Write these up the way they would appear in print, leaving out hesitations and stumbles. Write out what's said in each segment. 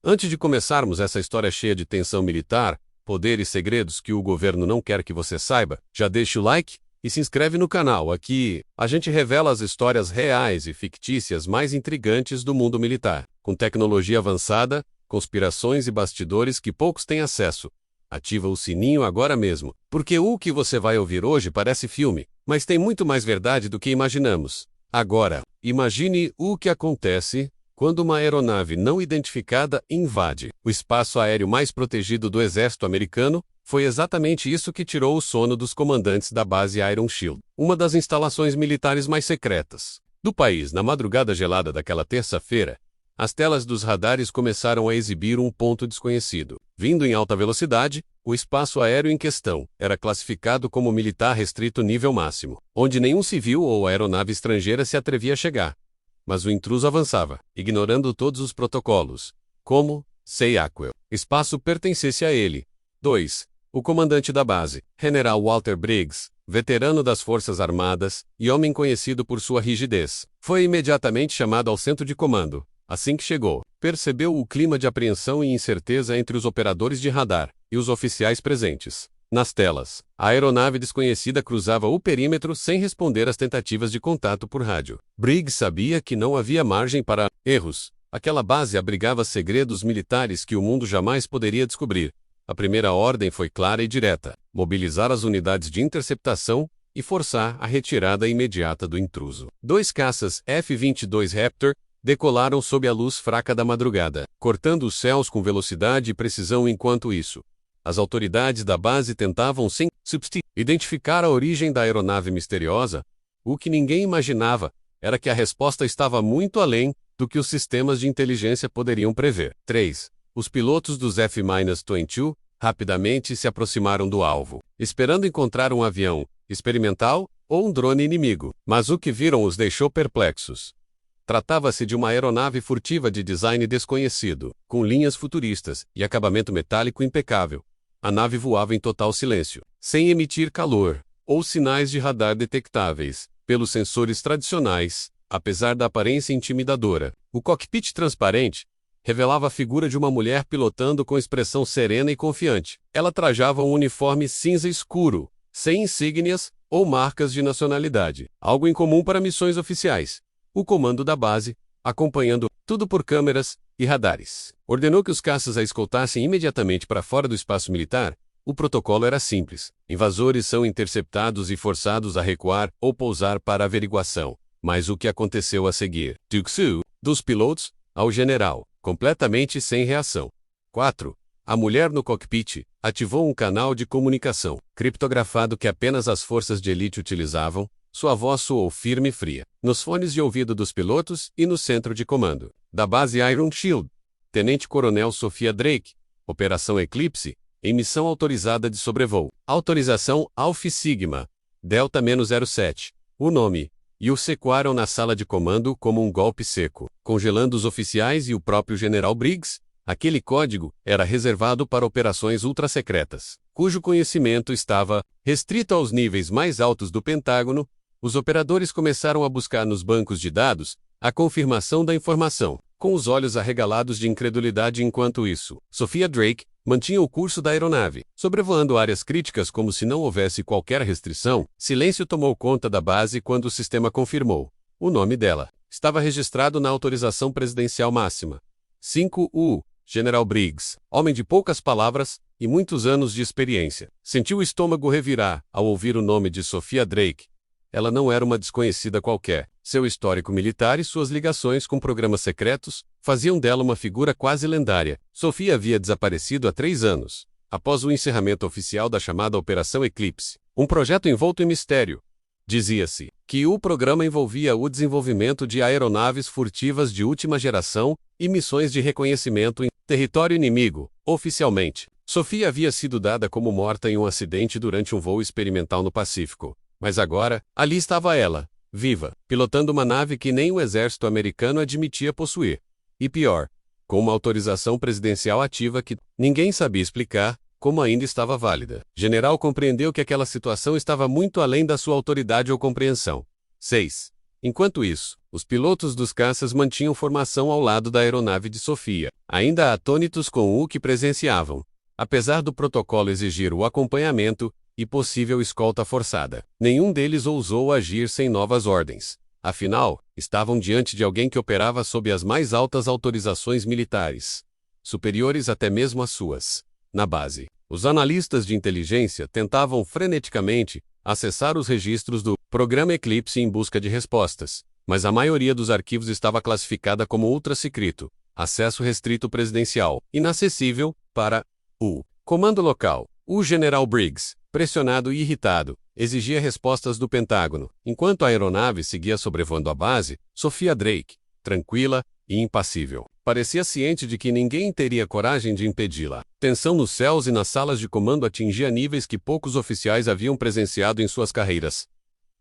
Antes de começarmos essa história cheia de tensão militar, poder e segredos que o governo não quer que você saiba, já deixa o like e se inscreve no canal. Aqui, a gente revela as histórias reais e fictícias mais intrigantes do mundo militar, com tecnologia avançada, conspirações e bastidores que poucos têm acesso. Ativa o sininho agora mesmo, porque o que você vai ouvir hoje parece filme, mas tem muito mais verdade do que imaginamos. Agora, imagine o que acontece quando uma aeronave não identificada invade o espaço aéreo mais protegido do exército americano. Foi exatamente isso que tirou o sono dos comandantes da base Iron Shield, uma das instalações militares mais secretas do país. Na madrugada gelada daquela terça-feira, as telas dos radares começaram a exibir um ponto desconhecido. Vindo em alta velocidade, o espaço aéreo em questão era classificado como militar restrito nível máximo, onde nenhum civil ou aeronave estrangeira se atrevia a chegar. Mas o intruso avançava, ignorando todos os protocolos, como, se aquel espaço pertencesse a ele. 2. O comandante da base, General Walter Briggs, veterano das Forças Armadas e homem conhecido por sua rigidez, foi imediatamente chamado ao centro de comando. Assim que chegou, percebeu o clima de apreensão e incerteza entre os operadores de radar e os oficiais presentes. Nas telas, a aeronave desconhecida cruzava o perímetro sem responder às tentativas de contato por rádio. Briggs sabia que não havia margem para erros. Aquela base abrigava segredos militares que o mundo jamais poderia descobrir. A primeira ordem foi clara e direta: mobilizar as unidades de interceptação e forçar a retirada imediata do intruso. 2 caças F-22 Raptor decolaram sob a luz fraca da madrugada, cortando os céus com velocidade e precisão. Enquanto isso, as autoridades da base tentavam sem identificar a origem da aeronave misteriosa. O que ninguém imaginava era que a resposta estava muito além do que os sistemas de inteligência poderiam prever. 3. Os pilotos dos F-22 rapidamente se aproximaram do alvo, esperando encontrar um avião experimental ou um drone inimigo. Mas o que viram os deixou perplexos. Tratava-se de uma aeronave furtiva de design desconhecido, com linhas futuristas e acabamento metálico impecável. A nave voava em total silêncio, sem emitir calor ou sinais de radar detectáveis pelos sensores tradicionais. Apesar da aparência intimidadora, o cockpit transparente revelava a figura de uma mulher pilotando com expressão serena e confiante. Ela trajava um uniforme cinza escuro, sem insígnias ou marcas de nacionalidade, algo incomum para missões oficiais. O comando da base, acompanhando tudo por câmeras e radares, ordenou que os caças a escoltassem imediatamente para fora do espaço militar. O protocolo era simples: invasores são interceptados e forçados a recuar ou pousar para averiguação. Mas o que aconteceu a seguir? Tuxu, dos pilotos ao general, completamente sem reação. 4. A mulher no cockpit ativou um canal de comunicação criptografado que apenas as forças de elite utilizavam. Sua voz soou firme e fria nos fones de ouvido dos pilotos e no centro de comando da base Iron Shield. Tenente-Coronel Sophia Drake, Operação Eclipse, em missão autorizada de sobrevoo. Autorização Alpha Sigma, Delta-07. O nome e o sequaram na sala de comando como um golpe seco, congelando os oficiais e o próprio General Briggs. Aquele código era reservado para operações ultrasecretas, cujo conhecimento estava restrito aos níveis mais altos do Pentágono. Os operadores começaram a buscar nos bancos de dados a confirmação da informação, com os olhos arregalados de incredulidade. Enquanto isso, Sophia Drake mantinha o curso da aeronave, sobrevoando áreas críticas como se não houvesse qualquer restrição. Silêncio tomou conta da base quando o sistema confirmou. O nome dela estava registrado na autorização presidencial máxima. 5. General Briggs, homem de poucas palavras e muitos anos de experiência, sentiu o estômago revirar ao ouvir o nome de Sophia Drake. Ela não era uma desconhecida qualquer. Seu histórico militar e suas ligações com programas secretos faziam dela uma figura quase lendária. Sophia havia desaparecido há 3 anos, após o encerramento oficial da chamada Operação Eclipse, um projeto envolto em mistério. Dizia-se que o programa envolvia o desenvolvimento de aeronaves furtivas de última geração e missões de reconhecimento em território inimigo. Oficialmente, Sophia havia sido dada como morta em um acidente durante um voo experimental no Pacífico. Mas agora, ali estava ela, viva, pilotando uma nave que nem o exército americano admitia possuir. E pior, com uma autorização presidencial ativa que ninguém sabia explicar como ainda estava válida. General compreendeu que aquela situação estava muito além da sua autoridade ou compreensão. 6. Enquanto isso, os pilotos dos caças mantinham formação ao lado da aeronave de Sofia, ainda atônitos com o que presenciavam. Apesar do protocolo exigir o acompanhamento e possível escolta forçada, nenhum deles ousou agir sem novas ordens. Afinal, estavam diante de alguém que operava sob as mais altas autorizações militares, superiores até mesmo às suas. Na base, os analistas de inteligência tentavam freneticamente acessar os registros do programa Eclipse em busca de respostas, mas a maioria dos arquivos estava classificada como ultra-secreto, acesso restrito presidencial, inacessível para o comando local. O general Briggs, pressionado e irritado, exigia respostas do Pentágono. Enquanto a aeronave seguia sobrevoando a base, Sophia Drake, tranquila e impassível, parecia ciente de que ninguém teria coragem de impedi-la. Tensão nos céus e nas salas de comando atingia níveis que poucos oficiais haviam presenciado em suas carreiras.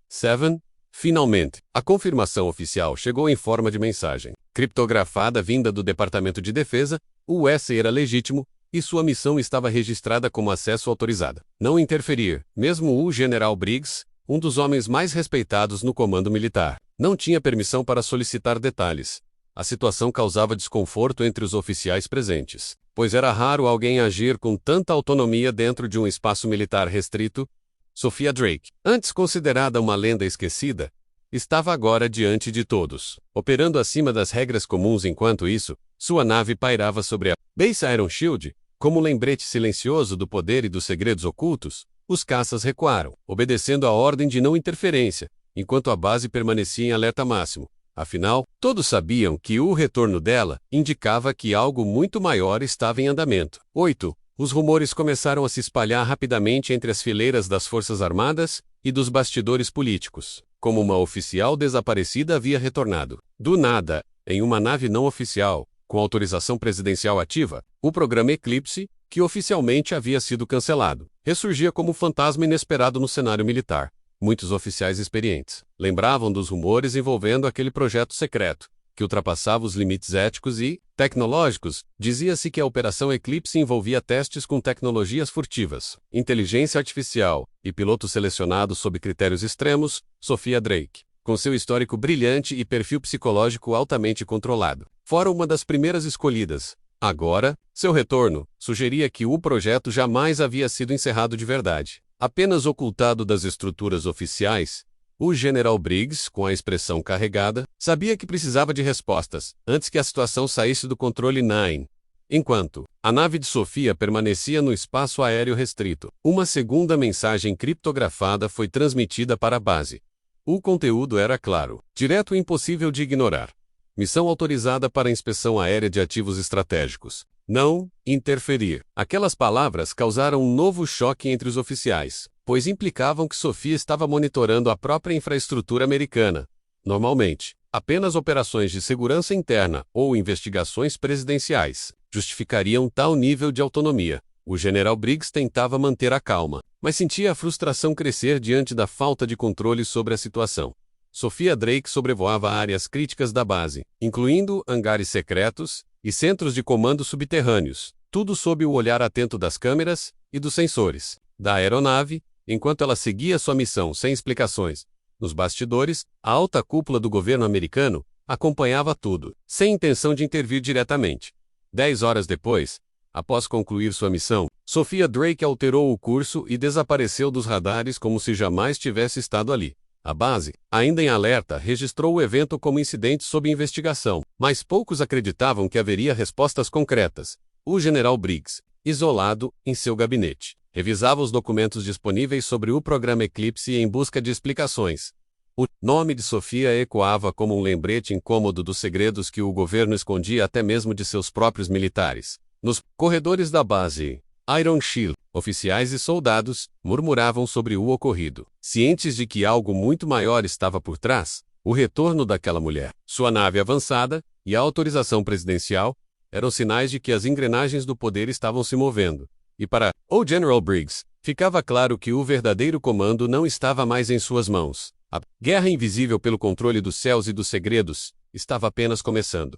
7. Finalmente, a confirmação oficial chegou em forma de mensagem criptografada vinda do Departamento de Defesa. O US era legítimo e sua missão estava registrada como acesso autorizado. Não interferir. Mesmo o general Briggs, um dos homens mais respeitados no comando militar, não tinha permissão para solicitar detalhes. A situação causava desconforto entre os oficiais presentes, pois era raro alguém agir com tanta autonomia dentro de um espaço militar restrito. Sophia Drake, antes considerada uma lenda esquecida, estava agora diante de todos, operando acima das regras comuns. Enquanto isso, sua nave pairava sobre a Base Iron Shield, como um lembrete silencioso do poder e dos segredos ocultos. Os caças recuaram, obedecendo a ordem de não interferência, enquanto a base permanecia em alerta máximo. Afinal, todos sabiam que o retorno dela indicava que algo muito maior estava em andamento. 8. Os rumores começaram a se espalhar rapidamente entre as fileiras das Forças Armadas e dos bastidores políticos, como uma oficial desaparecida havia retornado. Do nada, em uma nave não oficial, com autorização presidencial ativa, o programa Eclipse, que oficialmente havia sido cancelado, ressurgia como um fantasma inesperado no cenário militar. Muitos oficiais experientes lembravam dos rumores envolvendo aquele projeto secreto, que ultrapassava os limites éticos e tecnológicos. Dizia-se que a Operação Eclipse envolvia testes com tecnologias furtivas, inteligência artificial e pilotos selecionados sob critérios extremos. Sophia Drake, com seu histórico brilhante e perfil psicológico altamente controlado, fora uma das primeiras escolhidas. Agora, seu retorno sugeria que o projeto jamais havia sido encerrado de verdade, apenas ocultado das estruturas oficiais. O general Briggs, com a expressão carregada, sabia que precisava de respostas antes que a situação saísse do controle 9. Enquanto a nave de Sofia permanecia no espaço aéreo restrito, uma segunda mensagem criptografada foi transmitida para a base. O conteúdo era claro, direto e impossível de ignorar. Missão autorizada para inspeção aérea de ativos estratégicos. Não interferir. Aquelas palavras causaram um novo choque entre os oficiais, pois implicavam que Sofia estava monitorando a própria infraestrutura americana. Normalmente, apenas operações de segurança interna ou investigações presidenciais justificariam tal nível de autonomia. O general Briggs tentava manter a calma, mas sentia a frustração crescer diante da falta de controle sobre a situação. Sophia Drake sobrevoava áreas críticas da base, incluindo hangares secretos e centros de comando subterrâneos, tudo sob o olhar atento das câmeras e dos sensores da aeronave, enquanto ela seguia sua missão sem explicações. Nos bastidores, a alta cúpula do governo americano acompanhava tudo, sem intenção de intervir diretamente. 10 horas depois, após concluir sua missão, Sophia Drake alterou o curso e desapareceu dos radares como se jamais tivesse estado ali. A base, ainda em alerta, registrou o evento como incidente sob investigação, mas poucos acreditavam que haveria respostas concretas. O general Briggs, isolado em seu gabinete, revisava os documentos disponíveis sobre o programa Eclipse em busca de explicações. O nome de Sofia ecoava como um lembrete incômodo dos segredos que o governo escondia até mesmo de seus próprios militares. Nos corredores da base Iron Shield, oficiais e soldados murmuravam sobre o ocorrido, cientes de que algo muito maior estava por trás. O retorno daquela mulher, sua nave avançada e a autorização presidencial eram sinais de que as engrenagens do poder estavam se movendo. E para o General Briggs, ficava claro que o verdadeiro comando não estava mais em suas mãos. A guerra invisível pelo controle dos céus e dos segredos estava apenas começando.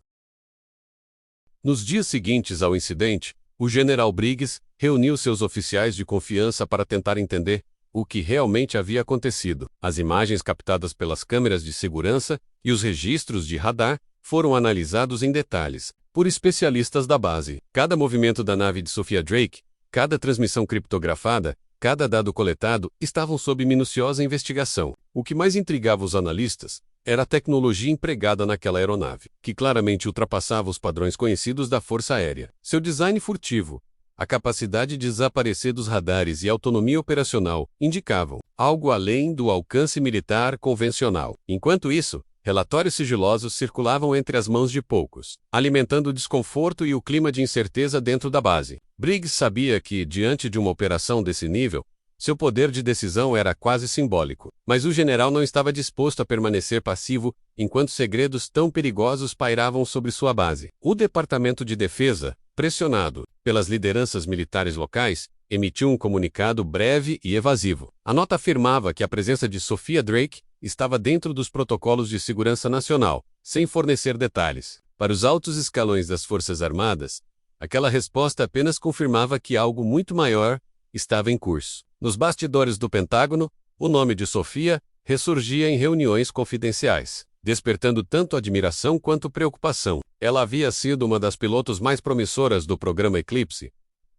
Nos dias seguintes ao incidente, o general Briggs reuniu seus oficiais de confiança para tentar entender o que realmente havia acontecido. As imagens captadas pelas câmeras de segurança e os registros de radar foram analisados em detalhes por especialistas da base. Cada movimento da nave de Sophia Drake, cada transmissão criptografada, cada dado coletado estavam sob minuciosa investigação. O que mais intrigava os analistas era a tecnologia empregada naquela aeronave, que claramente ultrapassava os padrões conhecidos da Força Aérea. Seu design furtivo, a capacidade de desaparecer dos radares e a autonomia operacional indicavam algo além do alcance militar convencional. Enquanto isso, relatórios sigilosos circulavam entre as mãos de poucos, alimentando o desconforto e o clima de incerteza dentro da base. Briggs sabia que, diante de uma operação desse nível, seu poder de decisão era quase simbólico, mas o general não estava disposto a permanecer passivo enquanto segredos tão perigosos pairavam sobre sua base. O Departamento de Defesa, pressionado pelas lideranças militares locais, emitiu um comunicado breve e evasivo. A nota afirmava que a presença de Sophia Drake estava dentro dos protocolos de segurança nacional, sem fornecer detalhes. Para os altos escalões das Forças Armadas, aquela resposta apenas confirmava que algo muito maior estava em curso. Nos bastidores do Pentágono, o nome de Sophia ressurgia em reuniões confidenciais, despertando tanto admiração quanto preocupação. Ela havia sido uma das pilotos mais promissoras do programa Eclipse,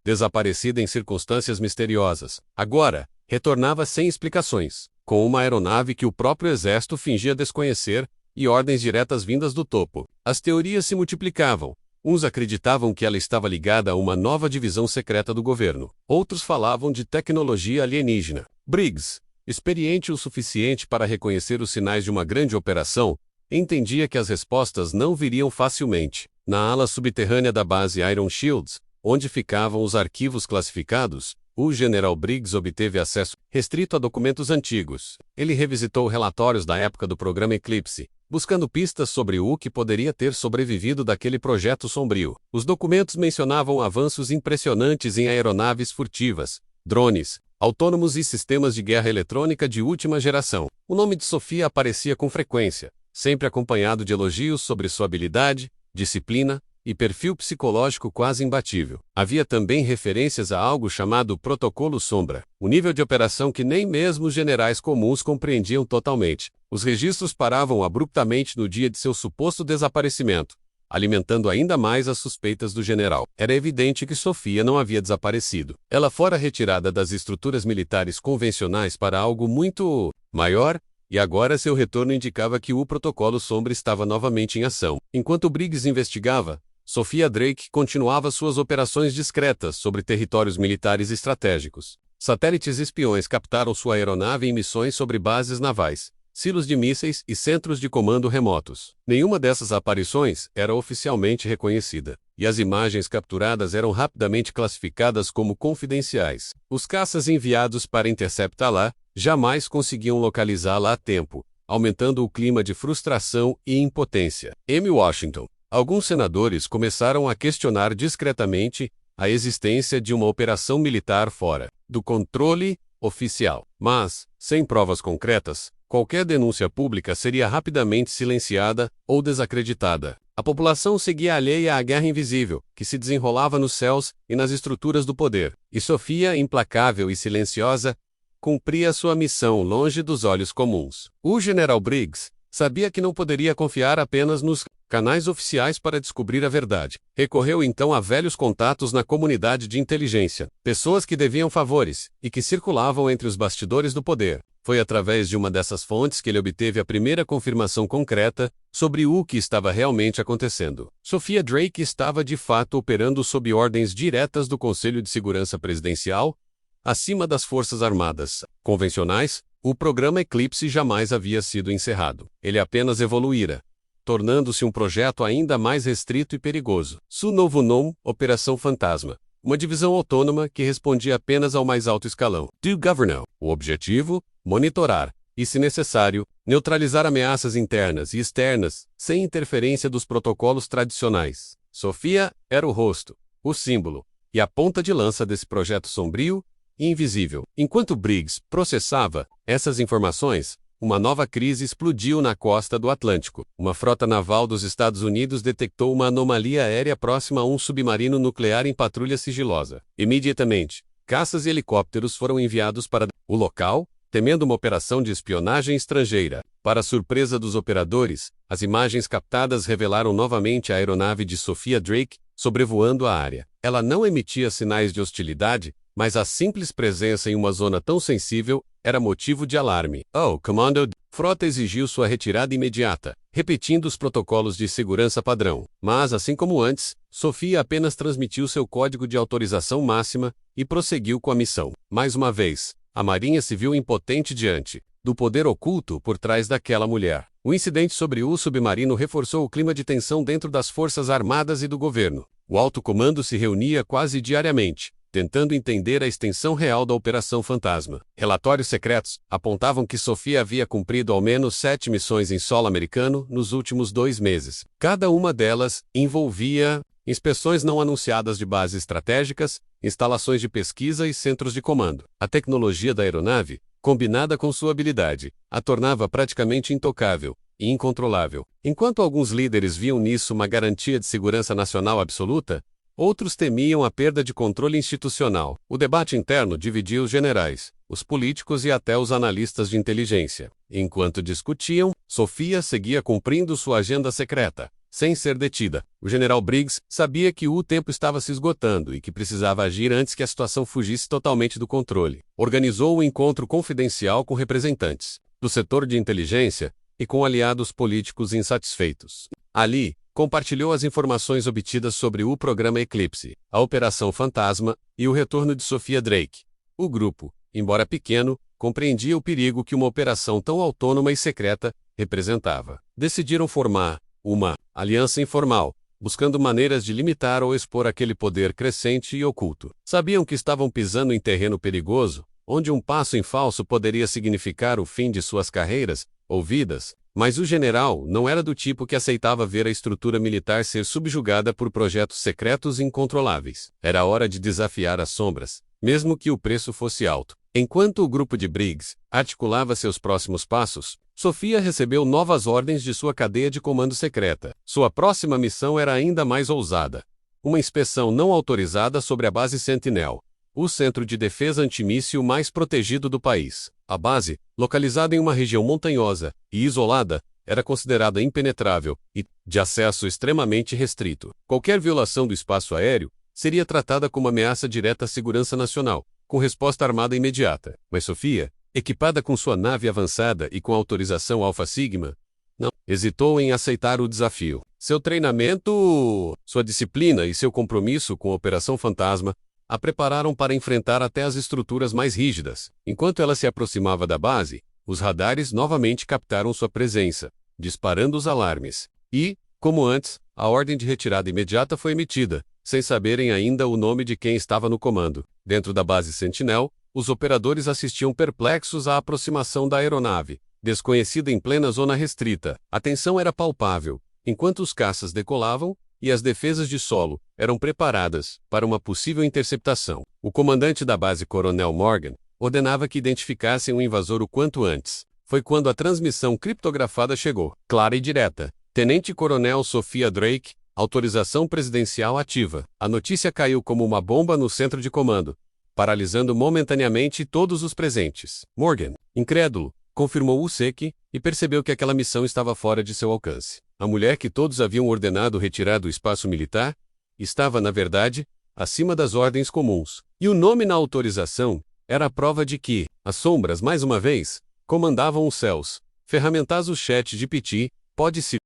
desaparecida em circunstâncias misteriosas. Agora, retornava sem explicações, com uma aeronave que o próprio exército fingia desconhecer e ordens diretas vindas do topo. As teorias se multiplicavam. Uns acreditavam que ela estava ligada a uma nova divisão secreta do governo. Outros falavam de tecnologia alienígena. Briggs, experiente o suficiente para reconhecer os sinais de uma grande operação, entendia que as respostas não viriam facilmente. Na ala subterrânea da base Iron Shields, onde ficavam os arquivos classificados, o general Briggs obteve acesso restrito a documentos antigos. Ele revisitou relatórios da época do programa Eclipse, buscando pistas sobre o que poderia ter sobrevivido daquele projeto sombrio. Os documentos mencionavam avanços impressionantes em aeronaves furtivas, drones, autônomos e sistemas de guerra eletrônica de última geração. O nome de Sophia aparecia com frequência, sempre acompanhado de elogios sobre sua habilidade, disciplina e perfil psicológico quase imbatível. Havia também referências a algo chamado Protocolo Sombra, um nível de operação que nem mesmo os generais comuns compreendiam totalmente. Os registros paravam abruptamente no dia de seu suposto desaparecimento, alimentando ainda mais as suspeitas do general. Era evidente que Sophia não havia desaparecido. Ela fora retirada das estruturas militares convencionais para algo muito maior, e agora seu retorno indicava que o Protocolo Sombra estava novamente em ação. Enquanto Briggs investigava, Sophia Drake continuava suas operações discretas sobre territórios militares estratégicos. Satélites espiões captaram sua aeronave em missões sobre bases navais, silos de mísseis e centros de comando remotos. Nenhuma dessas aparições era oficialmente reconhecida, e as imagens capturadas eram rapidamente classificadas como confidenciais. Os caças enviados para interceptá-la jamais conseguiam localizá-la a tempo, aumentando o clima de frustração e impotência. M. Washington. Alguns senadores começaram a questionar discretamente a existência de uma operação militar fora do controle oficial. Mas, sem provas concretas, qualquer denúncia pública seria rapidamente silenciada ou desacreditada. A população seguia alheia à guerra invisível, que se desenrolava nos céus e nas estruturas do poder. E Sophia, implacável e silenciosa, cumpria sua missão longe dos olhos comuns. O general Briggs sabia que não poderia confiar apenas nos canais oficiais para descobrir a verdade. Recorreu então a velhos contatos na comunidade de inteligência, pessoas que deviam favores e que circulavam entre os bastidores do poder. Foi através de uma dessas fontes que ele obteve a primeira confirmação concreta sobre o que estava realmente acontecendo. Sophia Drake estava de fato operando sob ordens diretas do Conselho de Segurança Presidencial, acima das Forças Armadas convencionais. O programa Eclipse jamais havia sido encerrado. Ele apenas evoluíra, tornando-se um projeto ainda mais restrito e perigoso. Seu novo nome, Operação Fantasma, uma divisão autônoma que respondia apenas ao mais alto escalão do governo. O objetivo? Monitorar e, se necessário, neutralizar ameaças internas e externas, sem interferência dos protocolos tradicionais. Sophia era o rosto, o símbolo e a ponta de lança desse projeto sombrio e invisível. Enquanto Briggs processava essas informações, uma nova crise explodiu na costa do Atlântico. Uma frota naval dos Estados Unidos detectou uma anomalia aérea próxima a um submarino nuclear em patrulha sigilosa. Imediatamente, Caças e helicópteros foram enviados para o local, temendo uma operação de espionagem estrangeira. Para surpresa dos operadores, as imagens captadas revelaram novamente a aeronave de Sophia Drake sobrevoando a área. Ela não emitia sinais de hostilidade, mas a simples presença em uma zona tão sensível era motivo de alarme. Comando! Frota exigiu sua retirada imediata, repetindo os protocolos de segurança padrão. Mas, assim como antes, Sophia apenas transmitiu seu código de autorização máxima e prosseguiu com a missão. Mais uma vez, a Marinha se viu impotente diante do poder oculto por trás daquela mulher. O incidente sobre o submarino reforçou o clima de tensão dentro das Forças Armadas e do governo. O alto comando se reunia quase diariamente, tentando entender a extensão real da Operação Fantasma. Relatórios secretos apontavam que Sophia havia cumprido ao menos 7 missões em solo americano nos últimos 2 meses. Cada uma delas envolvia inspeções não anunciadas de bases estratégicas, instalações de pesquisa e centros de comando. A tecnologia da aeronave, combinada com sua habilidade, a tornava praticamente intocável e incontrolável. Enquanto alguns líderes viam nisso uma garantia de segurança nacional absoluta, outros temiam a perda de controle institucional. O debate interno dividia os generais, os políticos e até os analistas de inteligência. Enquanto discutiam, Sophia seguia cumprindo sua agenda secreta, sem ser detida. O general Briggs sabia que o tempo estava se esgotando e que precisava agir antes que a situação fugisse totalmente do controle. Organizou um encontro confidencial com representantes do setor de inteligência e com aliados políticos insatisfeitos. Ali, compartilhou as informações obtidas sobre o programa Eclipse, a Operação Fantasma e o retorno de Sophia Drake. O grupo, embora pequeno, compreendia o perigo que uma operação tão autônoma e secreta representava. Decidiram formar uma aliança informal, buscando maneiras de limitar ou expor aquele poder crescente e oculto. Sabiam que estavam pisando em terreno perigoso, onde um passo em falso poderia significar o fim de suas carreiras ou vidas, mas o general não era do tipo que aceitava ver a estrutura militar ser subjugada por projetos secretos e incontroláveis. Era hora de desafiar as sombras, mesmo que o preço fosse alto. Enquanto o grupo de Briggs articulava seus próximos passos, Sophia recebeu novas ordens de sua cadeia de comando secreta. Sua próxima missão era ainda mais ousada. Uma inspeção não autorizada sobre a base Sentinel, o centro de defesa antimíssil mais protegido do país. A base, localizada em uma região montanhosa e isolada, era considerada impenetrável e de acesso extremamente restrito. Qualquer violação do espaço aéreo seria tratada como ameaça direta à segurança nacional, com resposta armada imediata. Mas Sophia, equipada com sua nave avançada e com autorização Alpha Sigma, não hesitou em aceitar o desafio. Seu treinamento, sua disciplina e seu compromisso com a Operação Fantasma a prepararam para enfrentar até as estruturas mais rígidas. Enquanto ela se aproximava da base, os radares novamente captaram sua presença, disparando os alarmes. E, como antes, a ordem de retirada imediata foi emitida, sem saberem ainda o nome de quem estava no comando. Dentro da base Sentinel, os operadores assistiam perplexos à aproximação da aeronave, desconhecida em plena zona restrita. A tensão era palpável, enquanto os caças decolavam e as defesas de solo eram preparadas para uma possível interceptação. O comandante da base, Coronel Morgan, ordenava que identificassem o invasor o quanto antes. Foi quando a transmissão criptografada chegou, clara e direta. Tenente Coronel Sophia Drake, autorização presidencial ativa. A notícia caiu como uma bomba no centro de comando, paralisando momentaneamente todos os presentes. Morgan, incrédulo, confirmou o SEC e percebeu que aquela missão estava fora de seu alcance. A mulher que todos haviam ordenado retirar do espaço militar estava, na verdade, acima das ordens comuns. E o nome na autorização era a prova de que as sombras, mais uma vez, comandavam os céus. Ferramentazo Chat GPT pode se...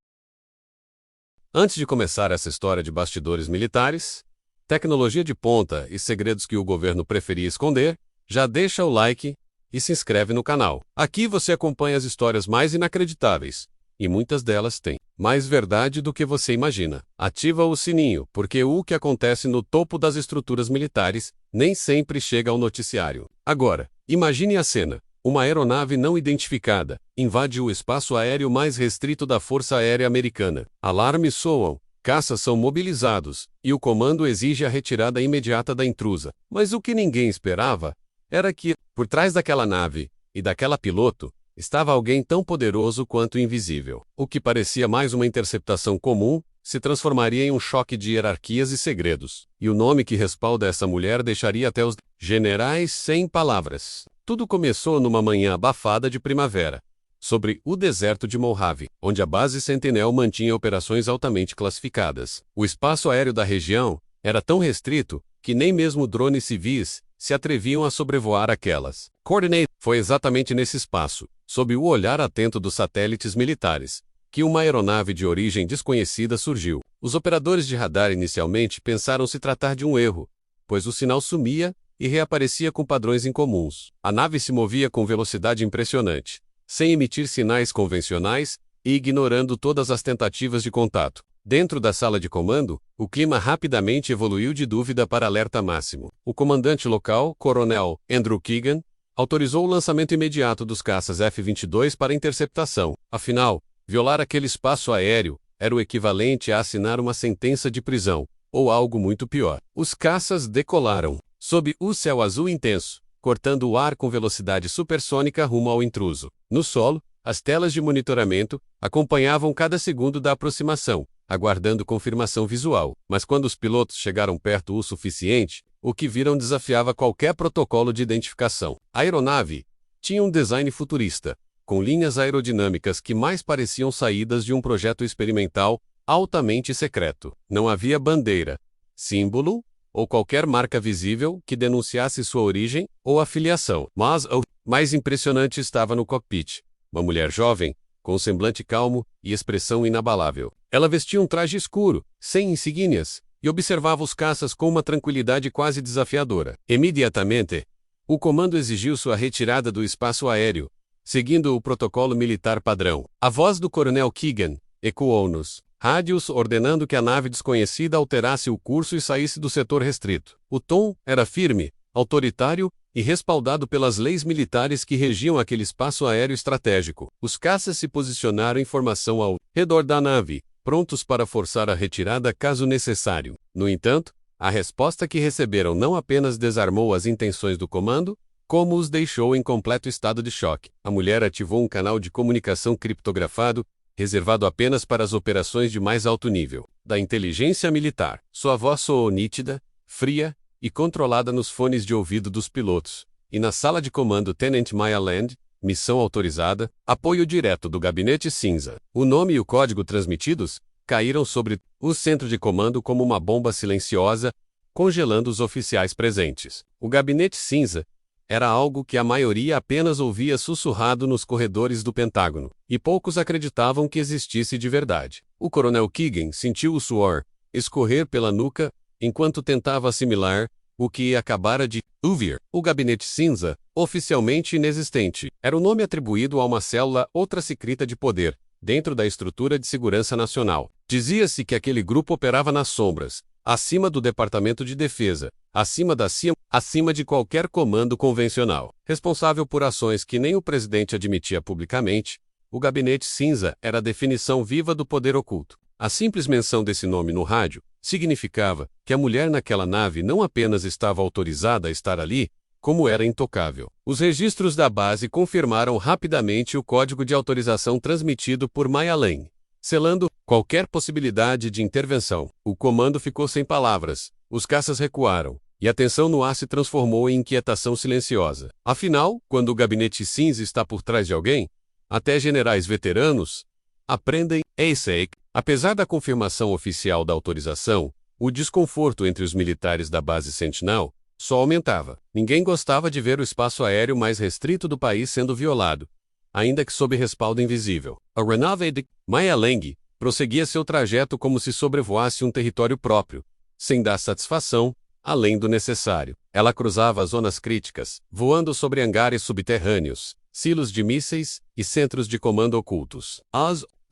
Antes de começar essa história de bastidores militares, tecnologia de ponta e segredos que o governo preferia esconder, já deixa o like e se inscreve no canal. Aqui você acompanha as histórias mais inacreditáveis, e muitas delas têm mais verdade do que você imagina. Ativa o sininho, porque o que acontece no topo das estruturas militares nem sempre chega ao noticiário. Agora, imagine a cena. Uma aeronave não identificada invade o espaço aéreo mais restrito da Força Aérea Americana. Alarmes soam, caças são mobilizados, e o comando exige a retirada imediata da intrusa. Mas o que ninguém esperava era que, por trás daquela nave e daquela piloto, estava alguém tão poderoso quanto invisível. O que parecia mais uma interceptação comum se transformaria em um choque de hierarquias e segredos. E o nome que respalda essa mulher deixaria até os Generais sem palavras. Tudo começou numa manhã abafada de primavera, sobre o deserto de Mojave, onde a base Sentinel mantinha operações altamente classificadas. O espaço aéreo da região era tão restrito que nem mesmo drones civis se atreviam a sobrevoar aquelas. Coordinate foi exatamente nesse espaço, sob o olhar atento dos satélites militares, que uma aeronave de origem desconhecida surgiu. Os operadores de radar inicialmente pensaram se tratar de um erro, pois o sinal sumia e reaparecia com padrões incomuns. A nave se movia com velocidade impressionante, sem emitir sinais convencionais e ignorando todas as tentativas de contato. Dentro da sala de comando, o clima rapidamente evoluiu de dúvida para alerta máximo. O comandante local, Coronel Andrew Keegan, autorizou o lançamento imediato dos caças F-22 para interceptação. Afinal, violar aquele espaço aéreo era o equivalente a assinar uma sentença de prisão, ou algo muito pior. Os caças decolaram, sob o céu azul intenso, cortando o ar com velocidade supersônica rumo ao intruso. No solo, as telas de monitoramento acompanhavam cada segundo da aproximação, aguardando confirmação visual. Mas quando os pilotos chegaram perto o suficiente, o que viram desafiava qualquer protocolo de identificação. A aeronave tinha um design futurista, com linhas aerodinâmicas que mais pareciam saídas de um projeto experimental altamente secreto. Não havia bandeira, símbolo ou qualquer marca visível que denunciasse sua origem ou afiliação. Mas o mais impressionante estava no cockpit. Uma mulher jovem, com semblante calmo e expressão inabalável. Ela vestia um traje escuro, sem insígnias, e observava os caças com uma tranquilidade quase desafiadora. Imediatamente, o comando exigiu sua retirada do espaço aéreo, seguindo o protocolo militar padrão. A voz do coronel Keegan ecoou nos rádios ordenando que a nave desconhecida alterasse o curso e saísse do setor restrito. O tom era firme, autoritário e respaldado pelas leis militares que regiam aquele espaço aéreo estratégico. Os caças se posicionaram em formação ao redor da nave, prontos para forçar a retirada caso necessário. No entanto, a resposta que receberam não apenas desarmou as intenções do comando, como os deixou em completo estado de choque. A mulher ativou um canal de comunicação criptografado, reservado apenas para as operações de mais alto nível da inteligência militar. Sua voz soou nítida, fria e controlada nos fones de ouvido dos pilotos. E na sala de comando Tenente Maya Land, missão autorizada, apoio direto do Gabinete Cinza. O nome e o código transmitidos caíram sobre o centro de comando como uma bomba silenciosa, congelando os oficiais presentes. O Gabinete Cinza era algo que a maioria apenas ouvia sussurrado nos corredores do Pentágono, e poucos acreditavam que existisse de verdade. O coronel Keegan sentiu o suor escorrer pela nuca enquanto tentava assimilar o que acabara de ouvir. O Gabinete Cinza, oficialmente inexistente, era o nome atribuído a uma célula secreta de poder, dentro da estrutura de segurança nacional. Dizia-se que aquele grupo operava nas sombras, acima do Departamento de Defesa, acima da CIA, acima de qualquer comando convencional. Responsável por ações que nem o presidente admitia publicamente, o Gabinete Cinza era a definição viva do poder oculto. A simples menção desse nome no rádio significava que a mulher naquela nave não apenas estava autorizada a estar ali, como era intocável. Os registros da base confirmaram rapidamente o código de autorização transmitido por Maya Lane, selando qualquer possibilidade de intervenção. O comando ficou sem palavras, os caças recuaram, e a tensão no ar se transformou em inquietação silenciosa. Afinal, quando o Gabinete Cinza está por trás de alguém, até generais veteranos aprendem ASAC. Apesar da confirmação oficial da autorização, o desconforto entre os militares da base Sentinel só aumentava. Ninguém gostava de ver o espaço aéreo mais restrito do país sendo violado, ainda que sob respaldo invisível. A aeronave de Maya Lang prosseguia seu trajeto como se sobrevoasse um território próprio, sem dar satisfação, além do necessário. Ela cruzava zonas críticas, voando sobre hangares subterrâneos, silos de mísseis e centros de comando ocultos.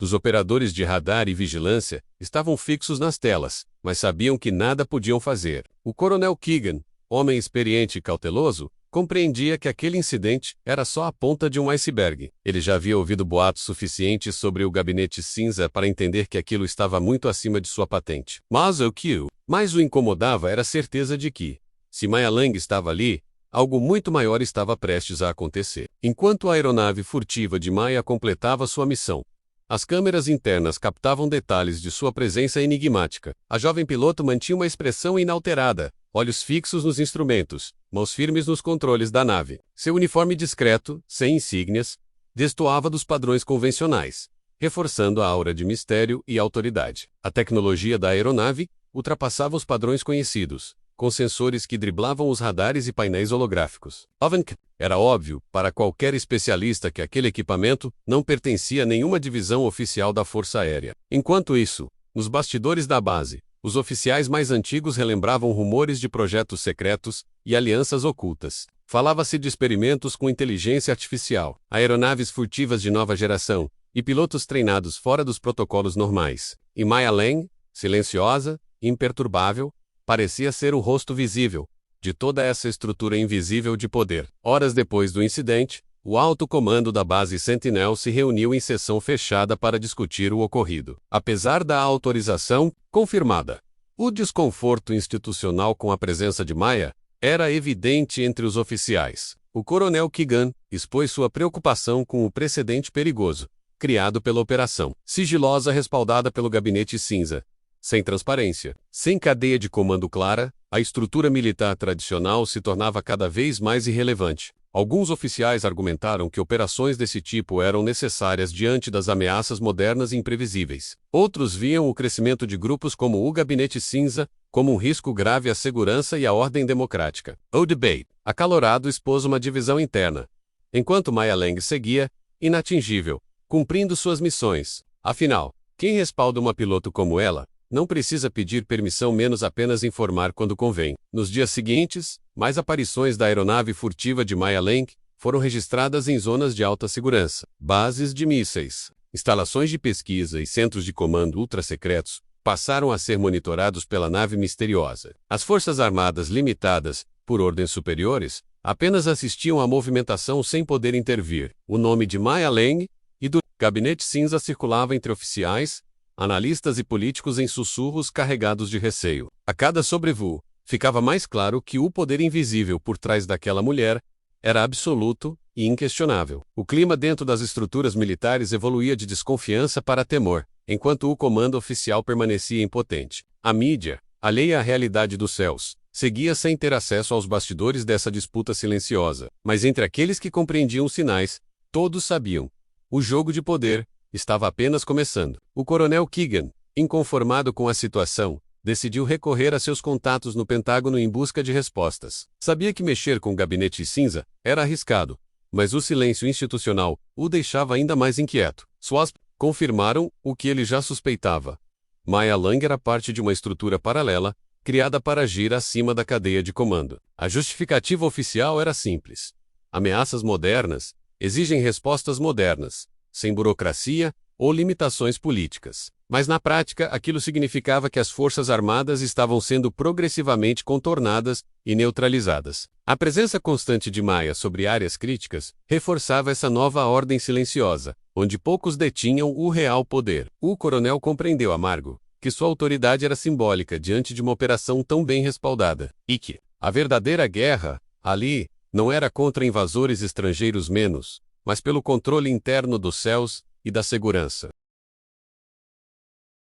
Os operadores de radar e vigilância estavam fixos nas telas, mas sabiam que nada podiam fazer. O coronel Keegan, homem experiente e cauteloso, compreendia que aquele incidente era só a ponta de um iceberg. Ele já havia ouvido boatos suficientes sobre o Gabinete Cinza para entender que aquilo estava muito acima de sua patente. Mas o que mais o incomodava era a certeza de que, se Maya Lang estava ali, algo muito maior estava prestes a acontecer. Enquanto a aeronave furtiva de Maya completava sua missão, as câmeras internas captavam detalhes de sua presença enigmática. A jovem piloto mantinha uma expressão inalterada, olhos fixos nos instrumentos, mãos firmes nos controles da nave. Seu uniforme discreto, sem insígnias, destoava dos padrões convencionais, reforçando a aura de mistério e autoridade. A tecnologia da aeronave ultrapassava os padrões conhecidos, com sensores que driblavam os radares e painéis holográficos. Era óbvio para qualquer especialista que aquele equipamento não pertencia a nenhuma divisão oficial da Força Aérea. Enquanto isso, nos bastidores da base, os oficiais mais antigos relembravam rumores de projetos secretos e alianças ocultas. Falava-se de experimentos com inteligência artificial, aeronaves furtivas de nova geração e pilotos treinados fora dos protocolos normais. E Maya Leng, silenciosa, imperturbável, parecia ser o rosto visível de toda essa estrutura invisível de poder. Horas depois do incidente, o alto comando da base Sentinel se reuniu em sessão fechada para discutir o ocorrido. Apesar da autorização confirmada, o desconforto institucional com a presença de Maya era evidente entre os oficiais. O coronel Keegan expôs sua preocupação com o precedente perigoso criado pela operação sigilosa respaldada pelo Gabinete Cinza. Sem transparência, sem cadeia de comando clara, a estrutura militar tradicional se tornava cada vez mais irrelevante. Alguns oficiais argumentaram que operações desse tipo eram necessárias diante das ameaças modernas e imprevisíveis. Outros viam o crescimento de grupos como o Gabinete Cinza como um risco grave à segurança e à ordem democrática. O debate, acalorado, expôs uma divisão interna, enquanto Maya Leng seguia, inatingível, cumprindo suas missões. Afinal, quem respalda uma piloto como ela não precisa pedir permissão, menos apenas informar quando convém. Nos dias seguintes, mais aparições da aeronave furtiva de Maya Leng foram registradas em zonas de alta segurança, bases de mísseis, instalações de pesquisa e centros de comando ultra-secretos passaram a ser monitorados pela nave misteriosa. As Forças Armadas limitadas, por ordens superiores, apenas assistiam à movimentação sem poder intervir. O nome de Maya Leng e do Gabinete Cinza circulava entre oficiais, analistas e políticos em sussurros carregados de receio. A cada sobrevoo, ficava mais claro que o poder invisível por trás daquela mulher era absoluto e inquestionável. O clima dentro das estruturas militares evoluía de desconfiança para temor, enquanto o comando oficial permanecia impotente. A mídia, alheia à realidade dos céus, seguia sem ter acesso aos bastidores dessa disputa silenciosa. Mas entre aqueles que compreendiam os sinais, todos sabiam: o jogo de poder estava apenas começando. O coronel Keegan, inconformado com a situação, decidiu recorrer a seus contatos no Pentágono em busca de respostas. Sabia que mexer com o Gabinete Cinza era arriscado, mas o silêncio institucional o deixava ainda mais inquieto. SWAT confirmaram o que ele já suspeitava. Maya Leng era parte de uma estrutura paralela, criada para agir acima da cadeia de comando. A justificativa oficial era simples: ameaças modernas exigem respostas modernas, sem burocracia ou limitações políticas. Mas na prática, aquilo significava que as Forças Armadas estavam sendo progressivamente contornadas e neutralizadas. A presença constante de Maya sobre áreas críticas reforçava essa nova ordem silenciosa, onde poucos detinham o real poder. O coronel compreendeu amargo que sua autoridade era simbólica diante de uma operação tão bem respaldada, e que a verdadeira guerra, ali, não era contra invasores estrangeiros menos, mas pelo controle interno dos céus e da segurança.